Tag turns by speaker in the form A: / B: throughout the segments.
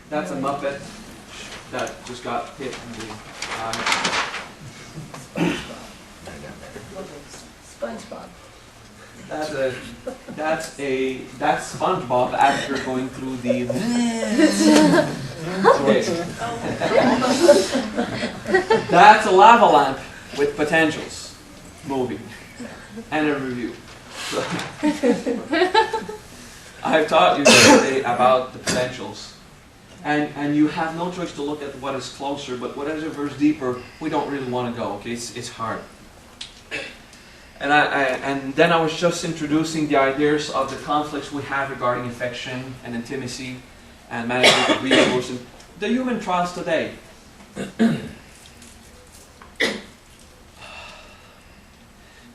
A: That's a Muppet that just got hit in the eye.
B: SpongeBob.
A: That's SpongeBob after going through the. Okay. That's a lava lamp with potentials movie and a review. So I've taught you today about the potentials. And you have no choice to look at what is closer, but whatever is deeper, we don't really want to go. Okay, it's hard. And then I was just introducing the ideas of the conflicts we have regarding affection and intimacy and management of resources, the human trials today.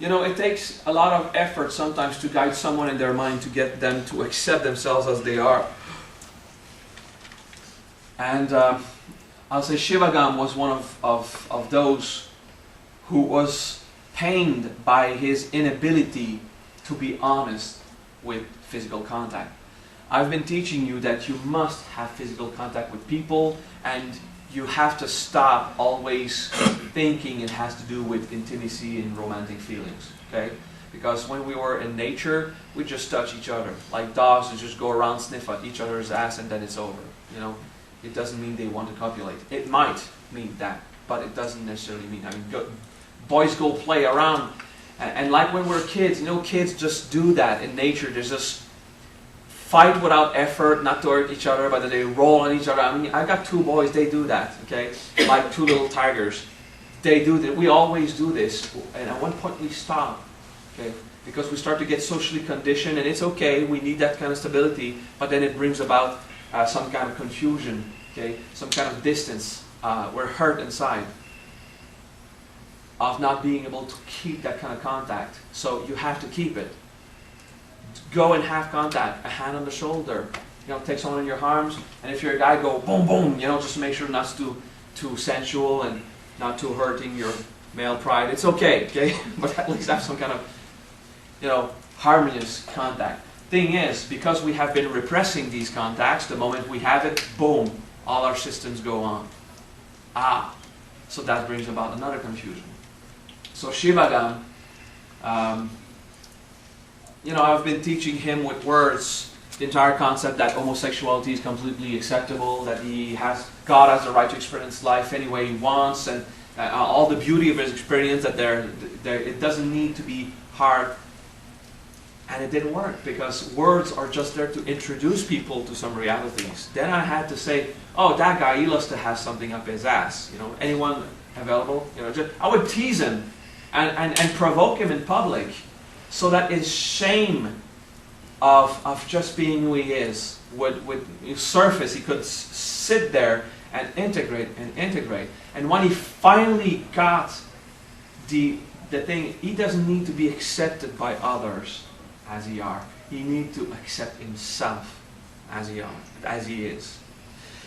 A: You know, it takes a lot of effort sometimes to guide someone in their mind to get them to accept themselves as they are. And I'll say Shivagam was one of those who was pained by his inability to be honest with physical contact. I've been teaching you that you must have physical contact with people, and you have to stop always thinking it has to do with intimacy and romantic feelings, okay? Because when we were in nature, we just touch each other. Like dogs that just go around, sniff at each other's ass, and then it's over, you know? It doesn't mean they want to copulate. It might mean that, but it doesn't necessarily mean, I mean, boys go play around, and like when we're kids, you know, kids just do that in nature. They just fight without effort, not to hurt each other, but they roll on each other. I mean, I got two boys, they do that, okay? Like two little tigers. They do that. We always do this, and at one point we stop, okay? Because we start to get socially conditioned, and it's okay, we need that kind of stability, but then it brings about some kind of confusion, okay? Some kind of distance. We're hurt inside of not being able to keep that kind of contact. So you have to keep it. Go and have contact, a hand on the shoulder, you know, take someone in your arms, and if you're a guy, go boom, boom, you know, just to make sure not too sensual and not too hurting your male pride. It's okay, okay? But at least have some kind of, you know, harmonious contact. Thing is, because we have been repressing these contacts, the moment we have it, boom, all our systems go on. So that brings about another confusion. So Shivagam, you know, I've been teaching him with words the entire concept that homosexuality is completely acceptable, that God has the right to experience life any way he wants, and all the beauty of his experience, that it doesn't need to be hard. And it didn't work, because words are just there to introduce people to some realities. Then I had to say, oh, that guy, he loves to have something up his ass. You know, anyone available? You know, I would tease him and provoke him in public, so that his shame of just being who he is would surface. He could sit there and integrate. And when he finally got the thing, he doesn't need to be accepted by others as he are. He needs to accept himself as he is.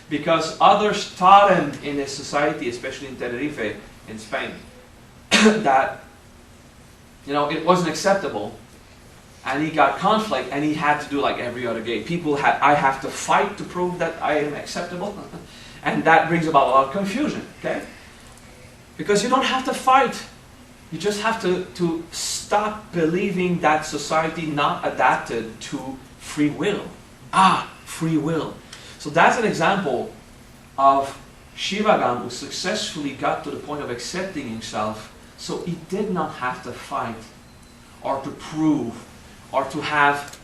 A: Because others taught him in his society, especially in Tenerife, in Spain, that, you know, it wasn't acceptable, and he got conflict, and he had to do like every other gay. I have to fight to prove that I am acceptable, and that brings about a lot of confusion, okay? Because you don't have to fight. You just have to stop believing that society not adapted to free will. Free will. So that's an example of Shivagam who successfully got to the point of accepting himself, so he did not have to fight or to prove or to have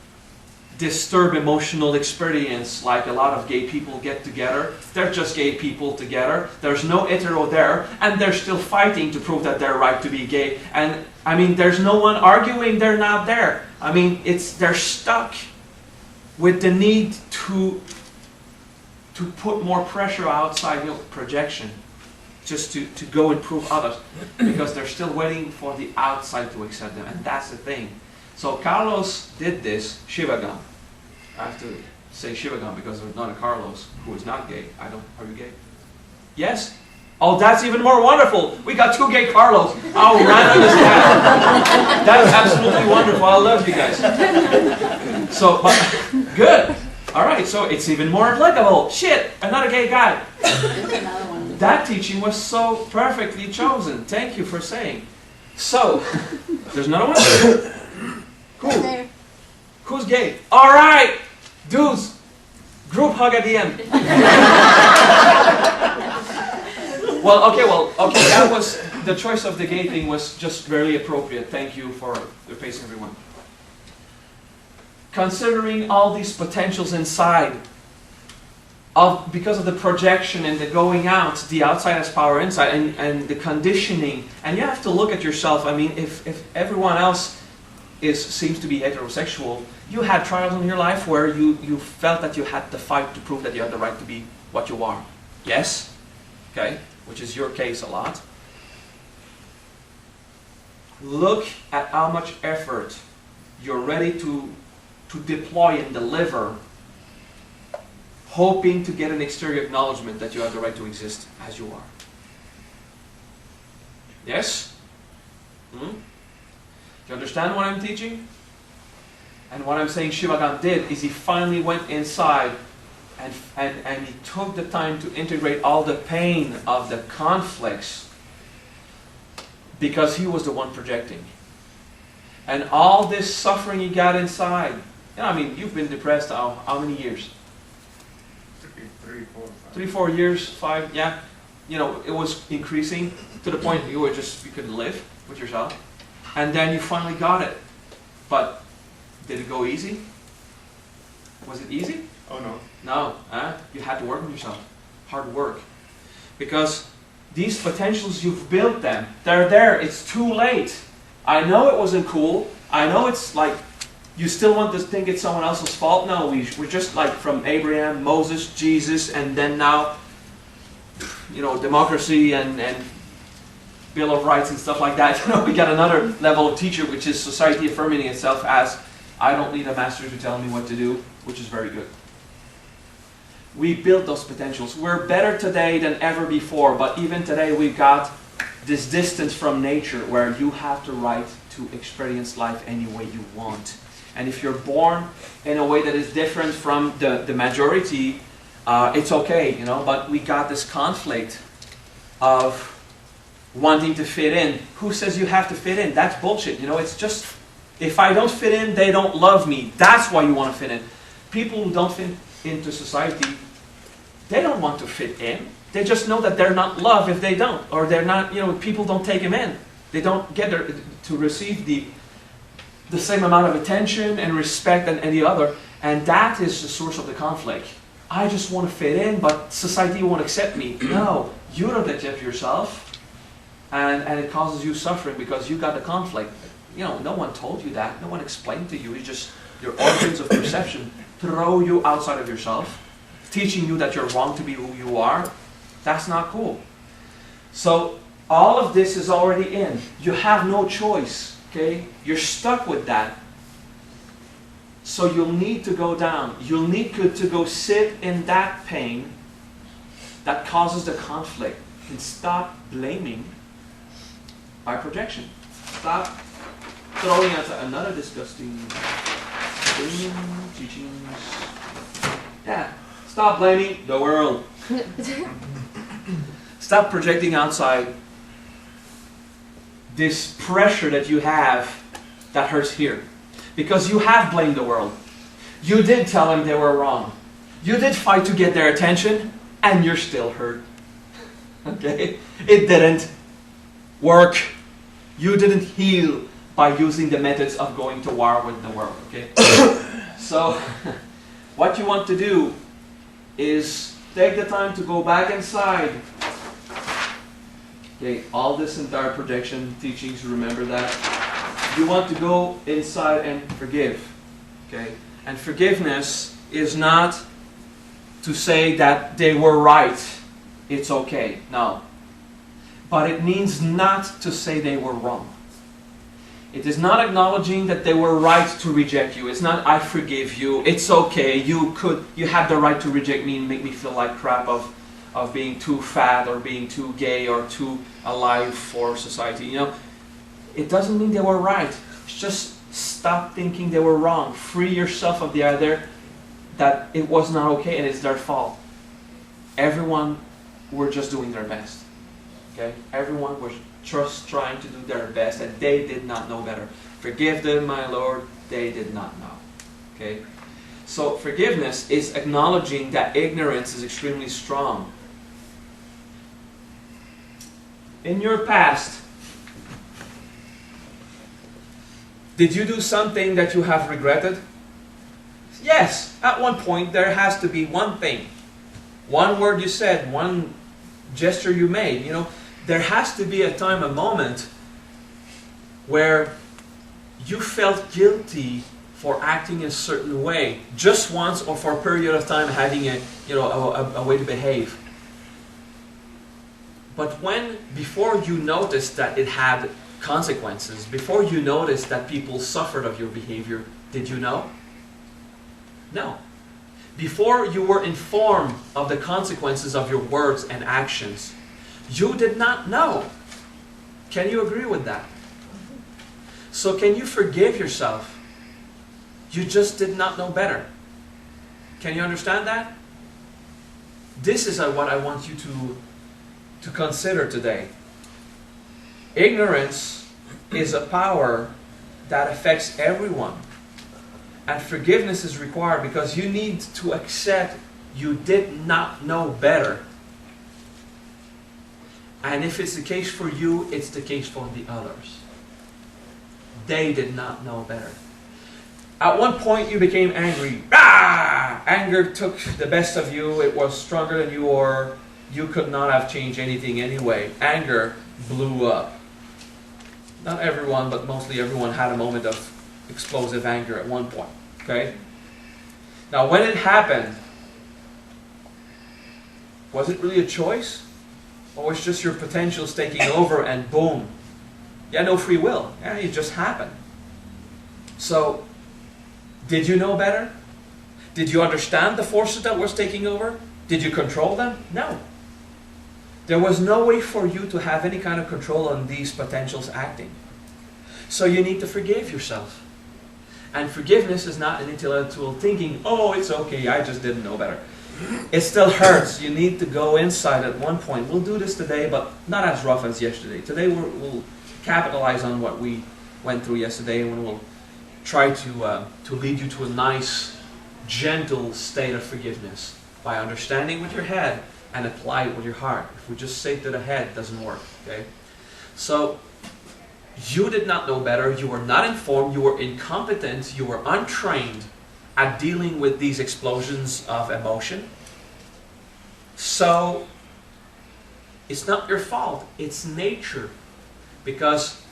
A: disturbed emotional experience like a lot of gay people get together. They're just gay people together. There's no hetero there, and they're still fighting to prove that they're right to be gay. And I mean, there's no one arguing they're not there. I mean, they're stuck with the need to put more pressure outside, you know, projection, just to go and prove others, because they're still waiting for the outside to accept them, and that's the thing. So Carlos did this, Shivagam. I have to say Shivagam because there's not a Carlos who is not gay. Are you gay? Yes? Oh, that's even more wonderful. We got two gay Carlos. Oh, right on the staff. That's absolutely wonderful. I love you guys. So, good. All right, so it's even more applicable. Shit, another gay guy.
B: There's another one.
A: That teaching was so perfectly chosen. Thank you for saying. So, there's another one? Cool.
B: There.
A: Who's gay? All right, dudes. Group hug at the end. Okay. That was the choice of the gay thing was just very appropriate. Thank you for the pacing, everyone. Considering all these potentials inside, because of the projection and the going out, the outside has power inside, and the conditioning, and you have to look at yourself. I mean, if everyone else seems to be heterosexual, you had trials in your life where you felt that you had to fight to prove that you had the right to be what you are. Yes? Okay? Which is your case a lot. Look at how much effort you're ready to deploy and deliver, hoping to get an exterior acknowledgement that you have the right to exist as you are. Yes? Do you understand what I'm teaching? And what I'm saying Shivagan did is he finally went inside and he took the time to integrate all the pain of the conflicts because he was the one projecting. And all this suffering he got inside. You know, I mean, you've been depressed how many years?
C: 3, 4, 5.
A: 3, 4 years, 5, yeah. You know, it was increasing to the point you couldn't live with yourself. And then you finally got it. But did it go easy? Was it easy?
C: Oh no.
A: No. You had to work on yourself. Hard work. Because these potentials, you've built them. They're there. It's too late. I know it wasn't cool. I know it's like, you still want to think it's someone else's fault? No, we're just like from Abraham, Moses, Jesus, and then now, you know, democracy and Bill of Rights and stuff like that. You know, we got another level of teacher, which is society affirming itself as, I don't need a master to tell me what to do, which is very good. We built those potentials. We're better today than ever before, but even today we've got this distance from nature where you have the right to experience life any way you want. And if you're born in a way that is different from the majority, it's okay, you know, but we got this conflict of wanting to fit in. Who says you have to fit in? That's bullshit, you know, it's just, if I don't fit in, they don't love me. That's why you want to fit in. People who don't fit into society, they don't want to fit in. They just know that they're not loved if they don't. Or they're not, you know, people don't take them in. They don't get to receive the same amount of attention and respect and any other. And that is the source of the conflict. I just want to fit in, but society won't accept me. No, you don't accept yourself. And it causes you suffering because you got the conflict. You know, no one told you that. No one explained to you. It's just your organs of perception throw you outside of yourself, teaching you that you're wrong to be who you are. That's not cool. So all of this is already in. You have no choice. Okay? You're stuck with that. So you'll need to go down. You'll need to go sit in that pain that causes the conflict and stop blaming by projection. Stop throwing out another disgusting teachings. Yeah. Stop blaming the world. Stop projecting outside this pressure that you have that hurts here. Because you have blamed the world. You did tell them they were wrong. You did fight to get their attention, and you're still hurt. Okay? It didn't work. You didn't heal by using the methods of going to war with the world. Okay? So, what you want to do is take the time to go back inside. Okay, all this entire projection teachings, remember that. You want to go inside and forgive. Okay? And forgiveness is not to say that they were right. It's okay. No. But it means not to say they were wrong. It is not acknowledging that they were right to reject you. It's not, I forgive you. It's okay. You had the right to reject me and make me feel like crap of being too fat or being too gay or too alive for society. You know, it doesn't mean they were right. It's just stop thinking they were wrong. Free yourself of the idea that it was not okay and it's their fault. Everyone were just doing their best. Okay? Everyone was just trying to do their best and they did not know better. Forgive them, my Lord, they did not know. Okay? So forgiveness is acknowledging that ignorance is extremely strong. In your past, did you do something that you have regretted? Yes, at one point there has to be one thing. One word you said, one gesture you made. You know, there has to be a time, a moment where you felt guilty for acting a certain way, just once or for a period of time having a way to behave. But before you noticed that it had consequences, before you noticed that people suffered of your behavior, did you know? No. Before you were informed of the consequences of your words and actions, you did not know. Can you agree with that? So can you forgive yourself? You just did not know better. Can you understand that? This is what I want you to consider today. Ignorance is a power that affects everyone. And forgiveness is required because you need to accept you did not know better. And if it's the case for you, it's the case for the others. They did not know better. At one point you became angry. Ah! Anger took the best of you. It was stronger than you, or you could not have changed anything anyway. Anger blew up. Not everyone, but mostly everyone had a moment of explosive anger at one point. Okay? Now when it happened, was it really a choice? Or was it just your potentials taking over and boom? Yeah, no free will. Yeah, it just happened. So, did you know better? Did you understand the forces that was taking over? Did you control them? No. There was no way for you to have any kind of control on these potentials acting. So you need to forgive yourself. And forgiveness is not an intellectual thinking, oh, it's okay, I just didn't know better. It still hurts. You need to go inside at one point. We'll do this today, but not as rough as yesterday. Today we'll capitalize on what we went through yesterday, and we'll try to lead you to a nice, gentle state of forgiveness by understanding with your head and apply it with your heart. If we just say it to the head, it doesn't work. Okay? So, you did not know better, you were not informed, you were incompetent, you were untrained at dealing with these explosions of emotion. So, it's not your fault, it's nature. Because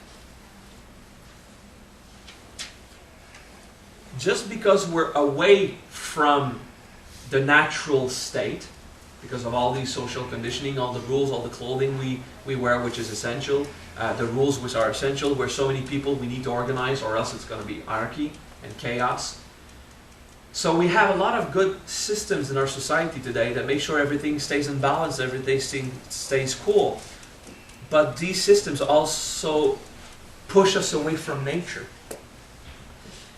A: just because we're away from the natural state, because of all these social conditioning, all the rules, all the clothing we wear, which is essential, the rules which are essential, we're so many people, we need to organize, or else it's going to be anarchy and chaos. So we have a lot of good systems in our society today that make sure everything stays in balance, everything stays cool. But these systems also push us away from nature.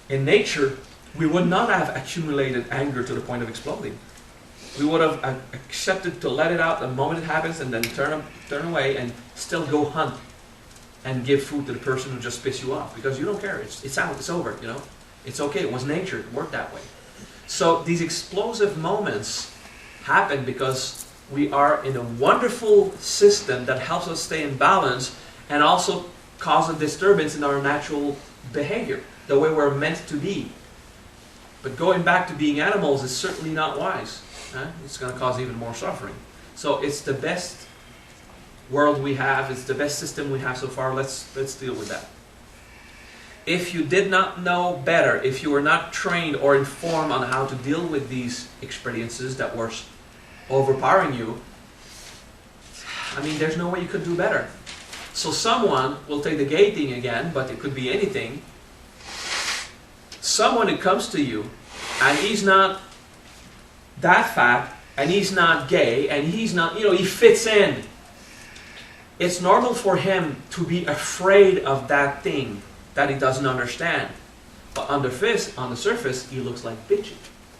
A: In nature, we would not have accumulated anger to the point of exploding. We would have accepted to let it out the moment it happens and then turn away and still go hunt and give food to the person who just pissed you off, because you don't care. It's out. It's over. You know, it's okay. It was nature. It worked that way. So these explosive moments happen because we are in a wonderful system that helps us stay in balance and also cause a disturbance in our natural behavior, the way we're meant to be. But going back to being animals is certainly not wise. It's going to cause even more suffering. So it's the best world we have. It's the best system we have so far. Let's deal with that. If you did not know better, if you were not trained or informed on how to deal with these experiences that were overpowering you, I mean, there's no way you could do better. So someone will take the gay thing again, but it could be anything. Someone who comes to you, and he's not that fat, and he's not gay, and he's not, he fits in. It's normal for him to be afraid of that thing that he doesn't understand. But on the surface, he looks like bitchy.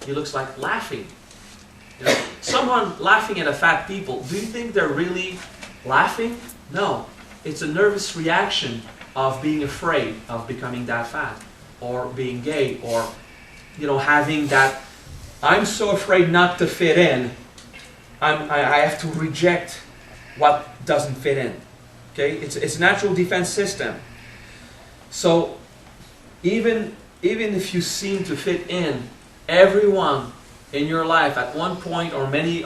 A: he looks like laughing. You know, someone laughing at a fat people, do you think they're really laughing? No. It's a nervous reaction of being afraid of becoming that fat, or being gay, or having that, I'm so afraid not to fit in, I have to reject what doesn't fit in. Okay? It's a natural defense system. So even if you seem to fit in, everyone in your life at one point or many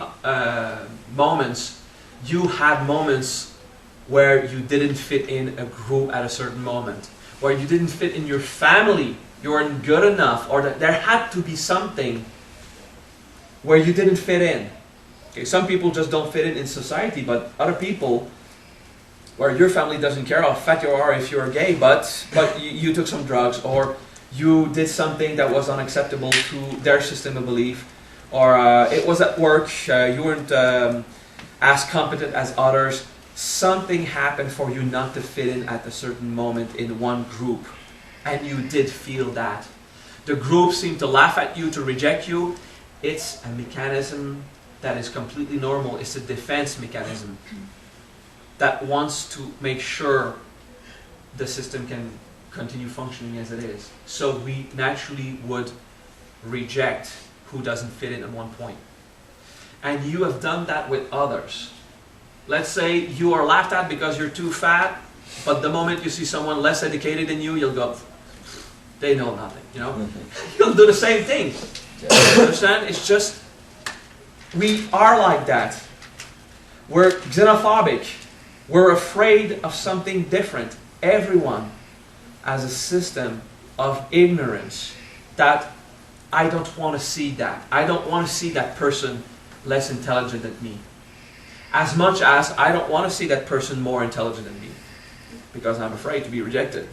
A: moments, you had moments where you didn't fit in a group at a certain moment, where you didn't fit in your family, you weren't good enough, or that there had to be something where you didn't fit in. Okay, some people just don't fit in society, but other people, where your family doesn't care how fat you are if you're gay, but you took some drugs, or you did something that was unacceptable to their system of belief, or it was at work, you weren't as competent as others. Something happened for you not to fit in at a certain moment in one group, and you did feel that. The group seemed to laugh at you, to reject you. It's a mechanism that is completely normal. It's a defense mechanism that wants to make sure the system can continue functioning as it is. So we naturally would reject who doesn't fit in at one point. And you have done that with others. Let's say you are laughed at because you're too fat, but the moment you see someone less educated than you, you'll go, they know nothing, You'll do the same thing. You understand? It's just, we are like that. We're xenophobic. We're afraid of something different. Everyone has a system of ignorance that I don't want to see that. I don't want to see that person less intelligent than me. As much as I don't want to see that person more intelligent than me. Because I'm afraid to be rejected.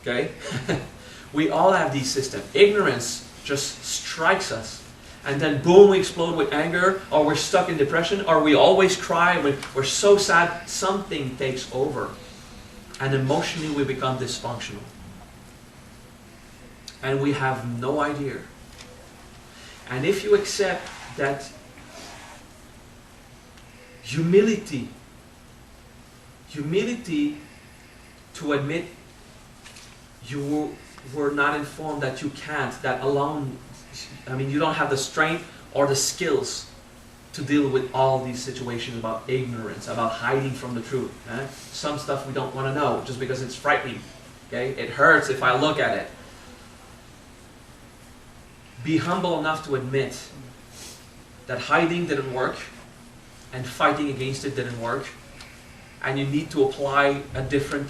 A: Okay? We all have these systems. Ignorance just strikes us. And then boom, we explode with anger, or we're stuck in depression, or we always cry, we're so sad, something takes over. And emotionally we become dysfunctional. And we have no idea. And if you accept that humility to admit you were not informed, that you can't, that alone, you don't have the strength or the skills to deal with all these situations about ignorance, about hiding from the truth. Some stuff we don't want to know just because it's frightening. Okay? It hurts if I look at it. Be humble enough to admit that hiding didn't work and fighting against it didn't work, and you need to apply a different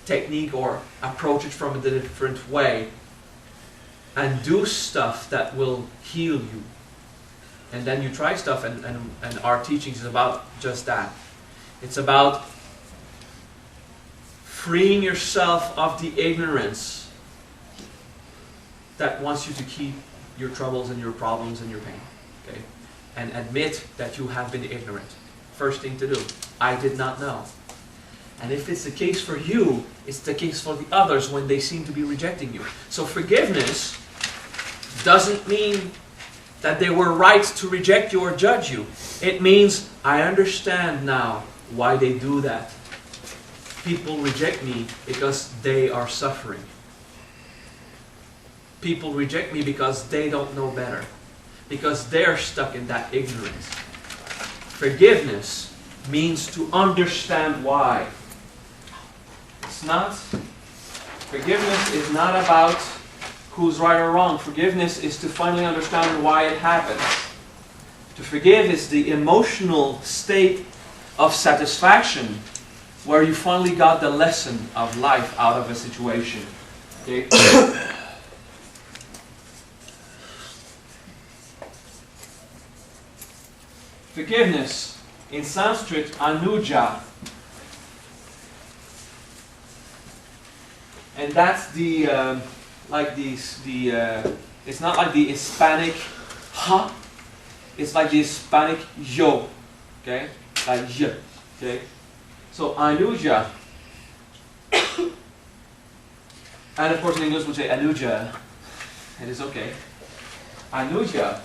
A: technique or approach it from a different way and do stuff that will heal you. And then you try stuff, and our teachings is about just that. It's about freeing yourself of the ignorance that wants you to keep your troubles and your problems and your pain. Okay? And admit that you have been ignorant. First thing to do. I did not know. And if it's the case for you, it's the case for the others when they seem to be rejecting you. So forgiveness doesn't mean that they were right to reject you or judge you. It means I understand now why they do that. People reject me because they are suffering. People reject me because they don't know better. Because they're stuck in that ignorance. Forgiveness means to understand why. Forgiveness is not about who's right or wrong. Forgiveness is to finally understand why it happens. To forgive is the emotional state of satisfaction where you finally got the lesson of life out of a situation. Okay? Forgiveness, in Sanskrit, anuja. And that's it's not like the Hispanic ha, it's like the Hispanic yo, okay? Like y, okay? So anuja, and of course in English we say anuja, it is okay. Anuja.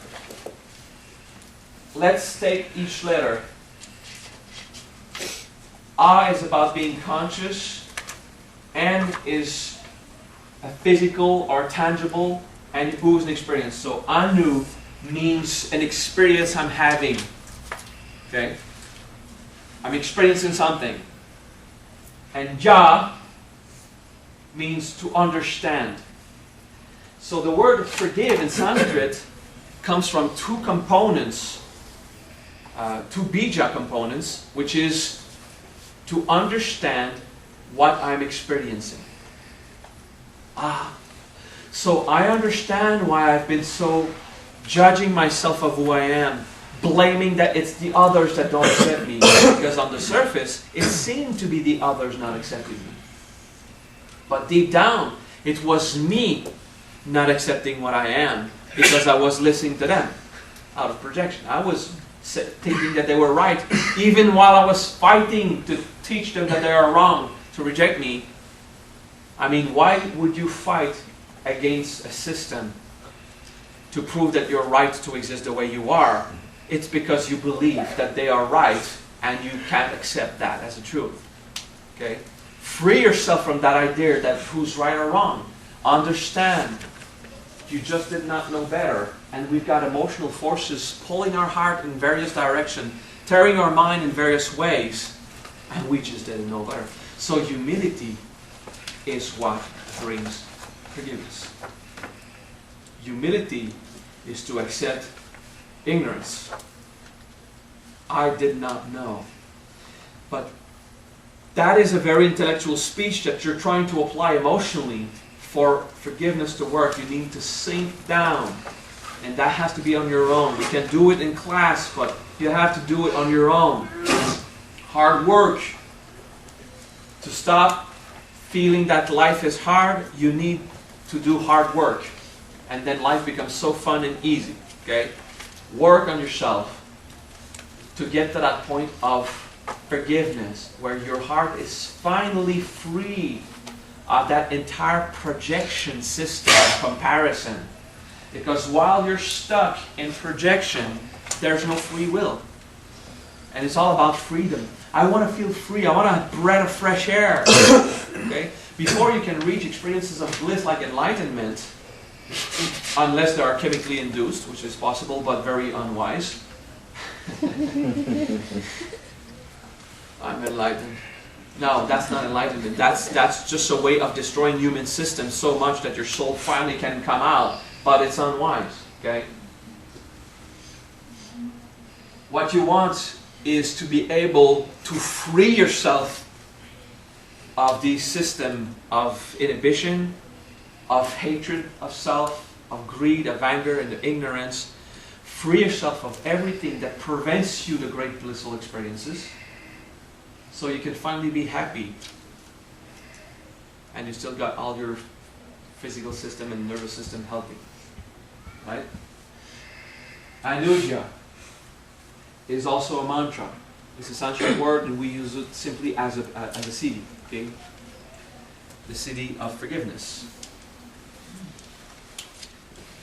A: Let's take each letter. A is about being conscious. N is a physical or tangible, and U is an experience. So anu means an experience I'm having. Okay? I'm experiencing something. And ja means to understand. So the word forgive in Sanskrit comes from two components, two bija components, which is to understand what I'm experiencing. So I understand why I've been so judging myself of who I am, blaming that it's the others that don't accept me, because on the surface, it seemed to be the others not accepting me. But deep down, it was me not accepting what I am, because I was listening to them out of projection. I was thinking that they were right, even while I was fighting to teach them that they are wrong, to reject me. I mean, why would you fight against a system to prove that you're right to exist the way you are? It's because you believe that they are right and you can't accept that as a truth. Okay? Free yourself from that idea that who's right or wrong. Understand you just did not know better, and we've got emotional forces pulling our heart in various directions, tearing our mind in various ways, and we just didn't know better. So humility is what brings forgiveness. Humility is to accept ignorance. I did not know. But that is a very intellectual speech that you're trying to apply emotionally. For forgiveness to work, you need to sink down. And that has to be on your own. You can do it in class, but you have to do it on your own. It's hard work. To stop feeling that life is hard, you need to do hard work. And then life becomes so fun and easy. Okay? Work on yourself to get to that point of forgiveness, where your heart is finally free of that entire projection system of comparison. Because while you're stuck in projection, there's no free will. And it's all about freedom. I want to feel free. I want a breath of fresh air. Okay? Before you can reach experiences of bliss like enlightenment, unless they are chemically induced, which is possible but very unwise. I'm enlightened. No, that's not enlightenment. That's just a way of destroying human systems so much that your soul finally can come out, but it's unwise. Okay? What you want is to be able to free yourself of the system of inhibition, of hatred of self, of greed, of anger, and of ignorance. Free yourself of everything that prevents you the great blissful experiences, so you can finally be happy. And you still got all your physical system and nervous system healthy. Right? Anuja is also a mantra. It's a Sanskrit word, and we use it simply as a siddhi. Okay? The siddhi of forgiveness.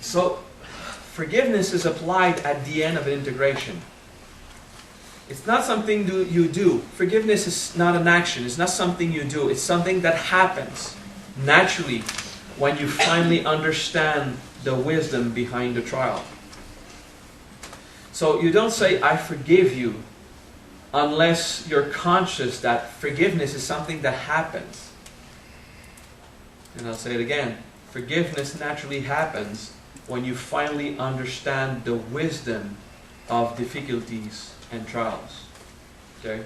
A: So, forgiveness is applied at the end of an integration. It's not something you do. Forgiveness is not an action. It's not something you do. It's something that happens naturally when you finally understand the wisdom behind the trial. So you don't say, I forgive you, unless you're conscious that forgiveness is something that happens. And I'll say it again. Forgiveness naturally happens when you finally understand the wisdom of difficulties and trials. Okay?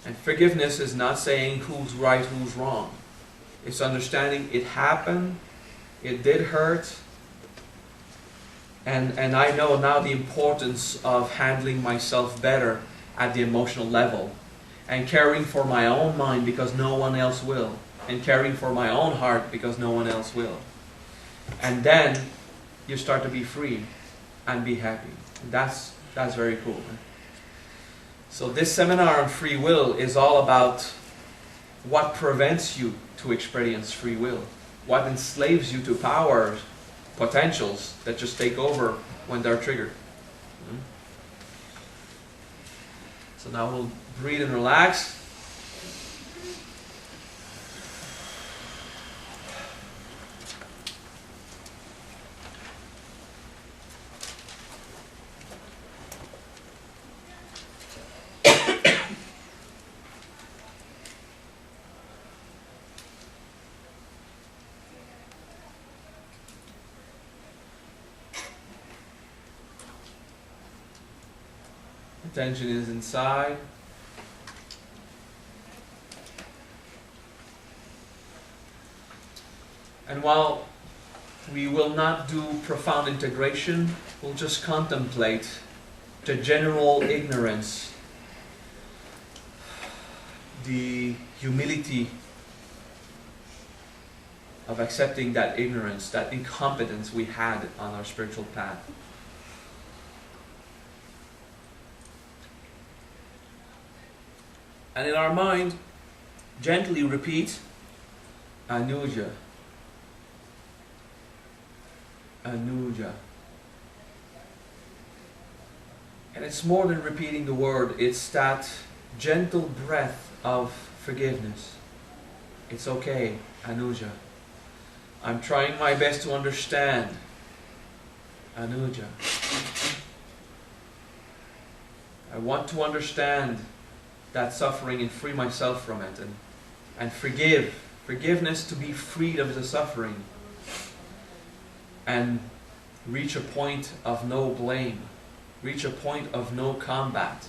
A: And forgiveness is not saying who's right, who's wrong. It's understanding it happened, it did hurt, and I know now the importance of handling myself better at the emotional level, and caring for my own mind because no one else will, and caring for my own heart because no one else will. And then you start to be free and be happy. That's very cool. So this seminar on free will is all about what prevents you to experience free will, what enslaves you to potentials that just take over when they're triggered. So now we'll breathe and relax. Attention is inside. And while we will not do profound integration, we'll just contemplate the general ignorance, the humility of accepting that ignorance, that incompetence we had on our spiritual path. And in our mind, gently repeat Anuja. Anuja. And it's more than repeating the word, it's that gentle breath of forgiveness. It's okay, Anuja. I'm trying my best to understand. Anuja. I want to understand that suffering and free myself from it, and forgive. Forgiveness to be freed of the suffering and reach a point of no blame, reach a point of no combat.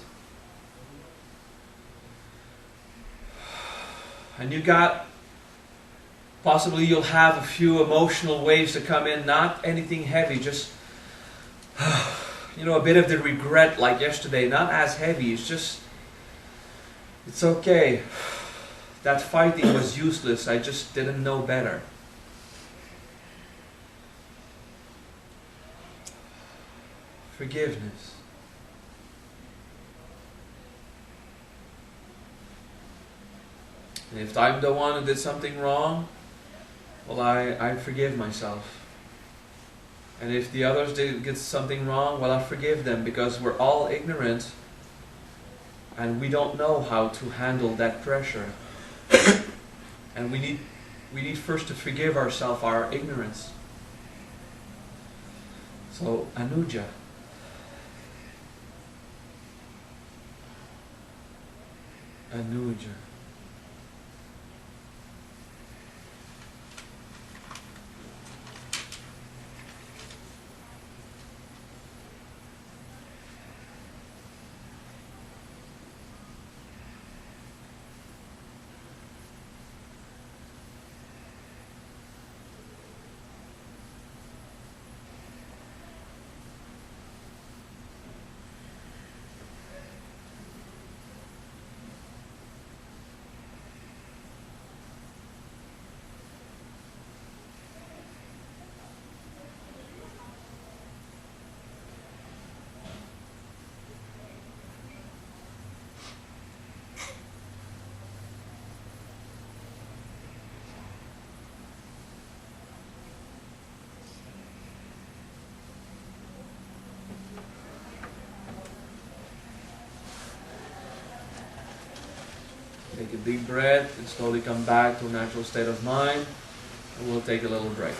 A: And possibly you'll have a few emotional waves to come in, not anything heavy, just a bit of the regret like yesterday, not as heavy, it's okay. That fighting was useless. I just didn't know better. Forgiveness. And if I'm the one who did something wrong, well, I forgive myself. And if the others did get something wrong, well, I forgive them, because we're all ignorant. And we don't know how to handle that pressure. And we need first to forgive ourselves our ignorance. So, Anuja. Anuja. Take a deep breath and slowly come back to a natural state of mind. And we'll take a little break.